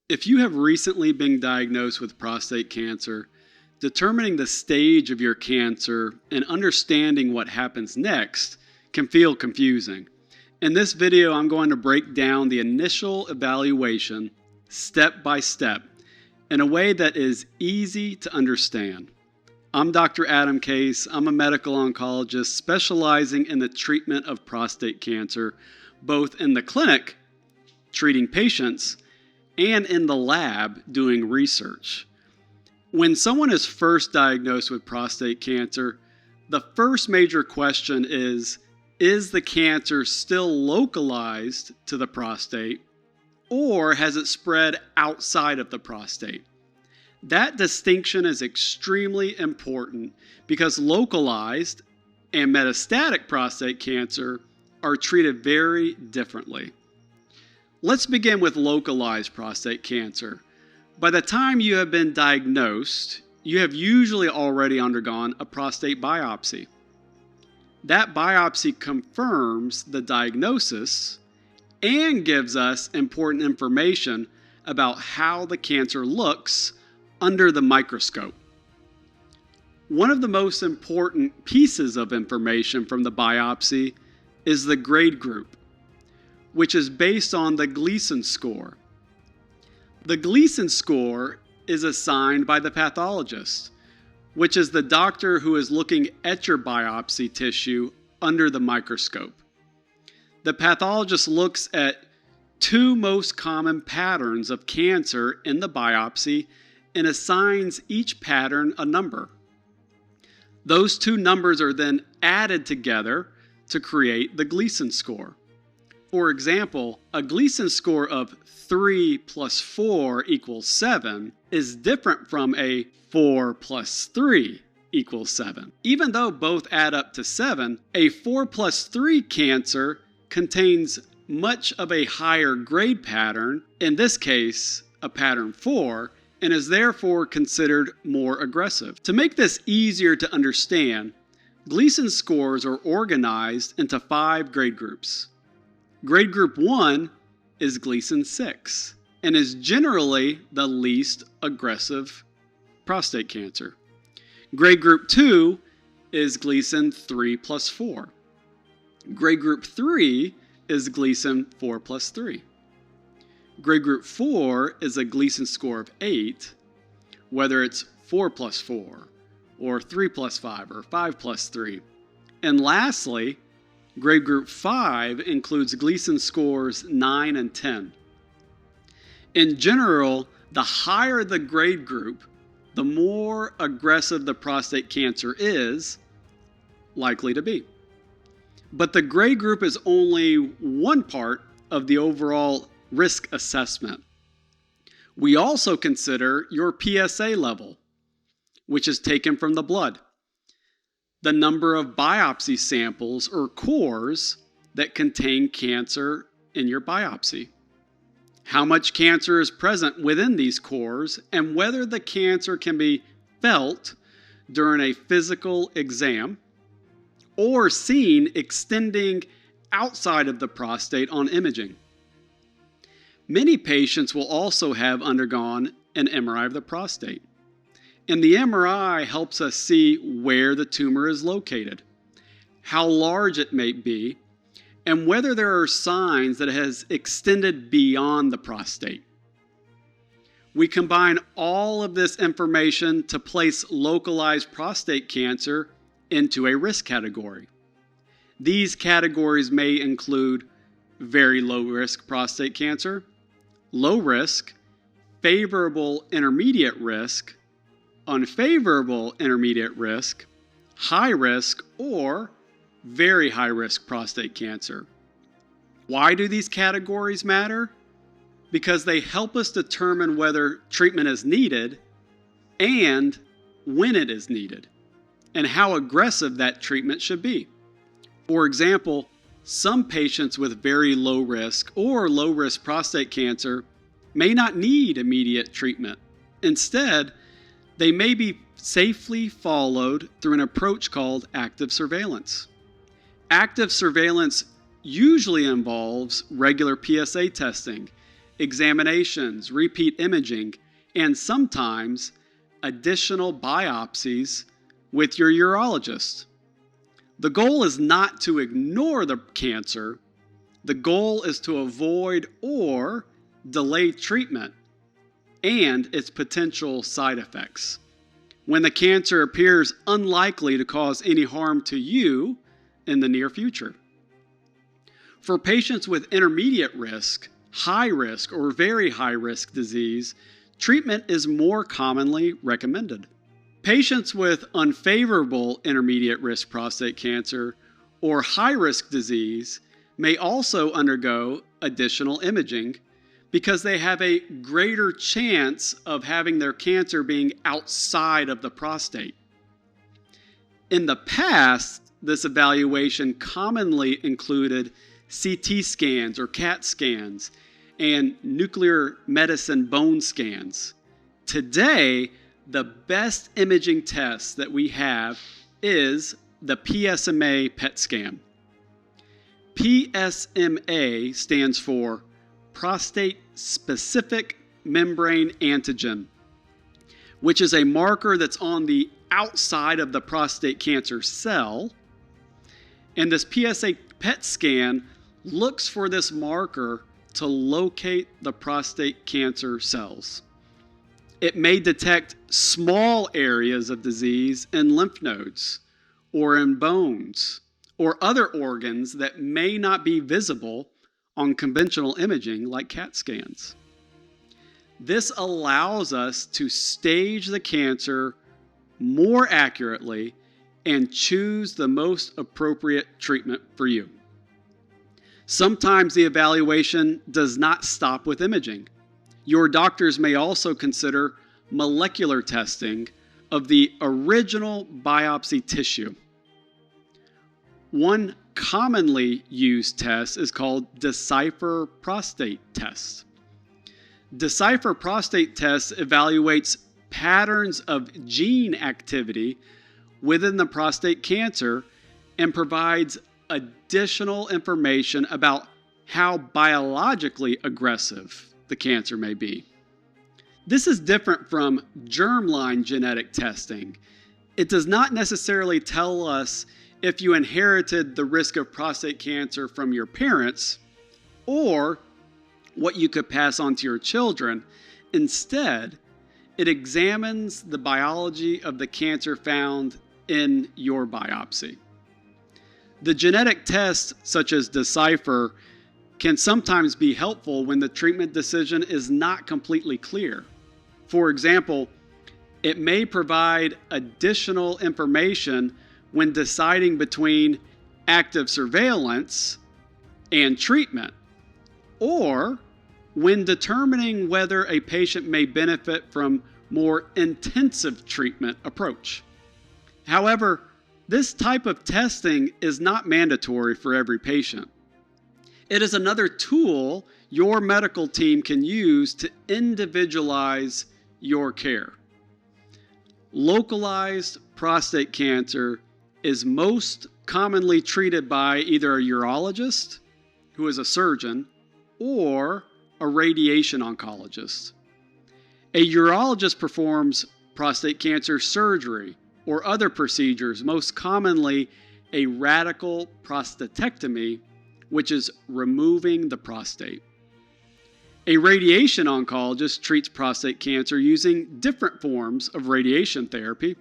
If you have recently been diagnosed with prostate cancer, determining the stage of your cancer and understanding what happens next can feel confusing. In this video, I'm going to break down the initial evaluation step by step in a way that is easy to understand. I'm Dr. Adam Kase. I'm a medical oncologist specializing in the treatment of prostate cancer, both in the clinic, treating patients, and in the lab doing research. When someone is first diagnosed with prostate cancer, the first major question is the cancer still localized to the prostate, or has it spread outside of the prostate? That distinction is extremely important because localized and metastatic prostate cancer are treated very differently. Let's begin with localized prostate cancer. By the time you have been diagnosed, you have usually already undergone a prostate biopsy. That biopsy confirms the diagnosis and gives us important information about how the cancer looks under the microscope. One of the most important pieces of information from the biopsy is the grade group, which is based on the Gleason score. The Gleason score is assigned by the pathologist, which is the doctor who is looking at your biopsy tissue under the microscope. The pathologist looks at two most common patterns of cancer in the biopsy and assigns each pattern a number. Those two numbers are then added together to create the Gleason score. For example, a Gleason score of 3 plus 4 equals 7 is different from a 4 plus 3 equals 7. Even though both add up to 7, a 4 plus 3 cancer contains much of a higher grade pattern, in this case, a pattern 4, and is therefore considered more aggressive. To make this easier to understand, Gleason scores are organized into 5 grade groups. Grade group 1 is Gleason 6 and is generally the least aggressive prostate cancer. Grade group 2 is Gleason 3 plus 4. Grade group 3 is Gleason 4 plus 3. Grade group 4 is a Gleason score of 8, whether it's 4 plus 4, or 3 plus 5, or 5 plus 3. And lastly, grade group 5 includes Gleason scores 9 and 10. In general, the higher the grade group, the more aggressive the prostate cancer is likely to be. But the grade group is only one part of the overall risk assessment. We also consider your PSA level, which is taken from the blood, the number of biopsy samples or cores that contain cancer in your biopsy, how much cancer is present within these cores, and whether the cancer can be felt during a physical exam or seen extending outside of the prostate on imaging. Many patients will also have undergone an MRI of the prostate. And the MRI helps us see where the tumor is located, how large it may be, and whether there are signs that it has extended beyond the prostate. We combine all of this information to place localized prostate cancer into a risk category. These categories may include very low risk prostate cancer, low risk, favorable intermediate risk, unfavorable intermediate risk, high risk, or very high risk prostate cancer. Why do these categories matter? Because they help us determine whether treatment is needed and when it is needed, and how aggressive that treatment should be. For example, some patients with very low risk or low risk prostate cancer may not need immediate treatment. Instead, they may be safely followed through an approach called active surveillance. Active surveillance usually involves regular PSA testing examinations, repeat imaging, and sometimes additional biopsies with your urologist. The goal is not to ignore the cancer. The goal is to avoid or delay treatment and its potential side effects. When the cancer appears unlikely to cause any harm to you in the near future. For patients with intermediate risk, high risk, or very high risk disease, treatment is more commonly recommended. Patients with unfavorable intermediate risk prostate cancer or high risk disease may also undergo additional imaging because they have a greater chance of having their cancer being outside of the prostate. In the past, this evaluation commonly included CT scans or CAT scans and nuclear medicine bone scans. Today, the best imaging test that we have is the PSMA PET scan. PSMA stands for prostate-specific membrane antigen, which is a marker that's on the outside of the prostate cancer cell. And this PSA PET scan looks for this marker to locate the prostate cancer cells. It may detect small areas of disease in lymph nodes or in bones or other organs that may not be visible on conventional imaging like CAT scans. This allows us to stage the cancer more accurately and choose the most appropriate treatment for you. Sometimes the evaluation does not stop with imaging. Your doctors may also consider molecular testing of the original biopsy tissue. One commonly used test is called Decipher Prostate Test. Decipher Prostate Test evaluates patterns of gene activity within the prostate cancer and provides additional information about how biologically aggressive the cancer may be. This is different from germline genetic testing. It does not necessarily tell us if you inherited the risk of prostate cancer from your parents or what you could pass on to your children. Instead, it examines the biology of the cancer found in your biopsy. The genetic tests, such as Decipher, can sometimes be helpful when the treatment decision is not completely clear. For example, it may provide additional information when deciding between active surveillance and treatment, or when determining whether a patient may benefit from more intensive treatment approach. However, this type of testing is not mandatory for every patient. It is another tool your medical team can use to individualize your care. Localized prostate cancer is most commonly treated by either a urologist, who is a surgeon, or a radiation oncologist. A urologist performs prostate cancer surgery or other procedures, most commonly a radical prostatectomy, which is removing the prostate. A radiation oncologist treats prostate cancer using different forms of radiation therapy.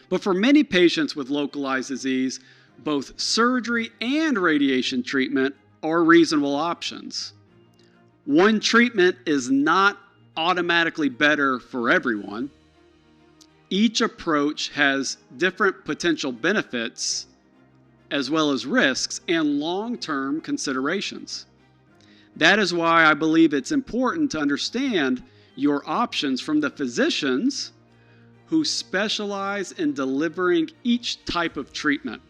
But for many patients with localized disease, both surgery and radiation treatment are reasonable options. One treatment is not automatically better for everyone. Each approach has different potential benefits as well as risks and long-term considerations. That is why I believe it's important to understand your options from the physicians who specialize in delivering each type of treatment.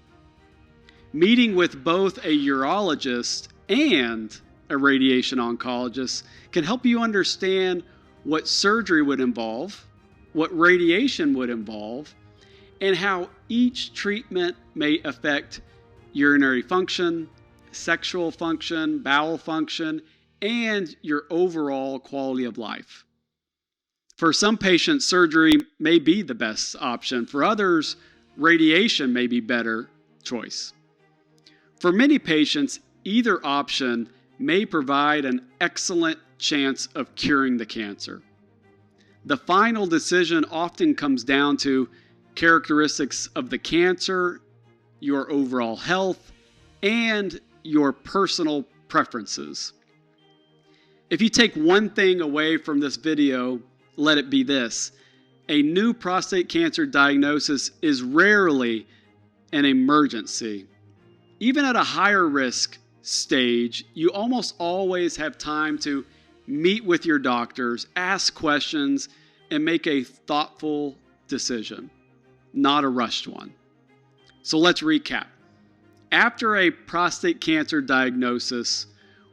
Meeting with both a urologist and a radiation oncologist can help you understand what surgery would involve, what radiation would involve, and how each treatment may affect urinary function, sexual function, bowel function, and your overall quality of life. For some patients, surgery may be the best option. For others, radiation may be a better choice. For many patients, either option may provide an excellent chance of curing the cancer. The final decision often comes down to characteristics of the cancer, your overall health, and your personal preferences. If you take one thing away from this video, let it be this: a new prostate cancer diagnosis is rarely an emergency. Even at a higher risk stage, you almost always have time to meet with your doctors, ask questions, and make a thoughtful decision, not a rushed one. So let's recap. After a prostate cancer diagnosis,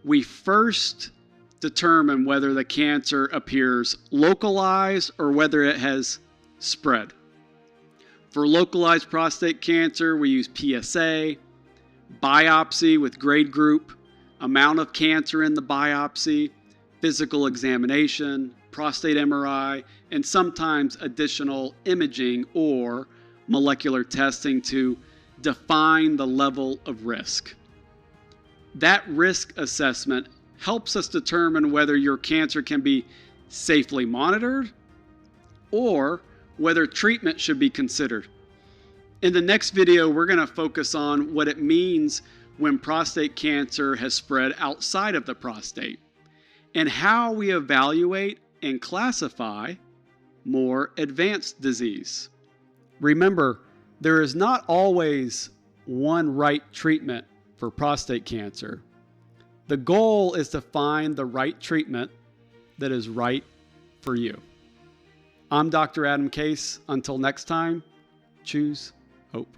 we first determine whether the cancer appears localized or whether it has spread. For localized prostate cancer, we use PSA, biopsy with grade group, amount of cancer in the biopsy, physical examination, prostate MRI, and sometimes additional imaging or molecular testing to define the level of risk. That risk assessment helps us determine whether your cancer can be safely monitored or whether treatment should be considered. In the next video, we're going to focus on what it means when prostate cancer has spread outside of the prostate and how we evaluate and classify more advanced disease. Remember, there is not always one right treatment for prostate cancer. The goal is to find the right treatment that is right for you. I'm Dr. Adam Kase. Until next time, choose hope.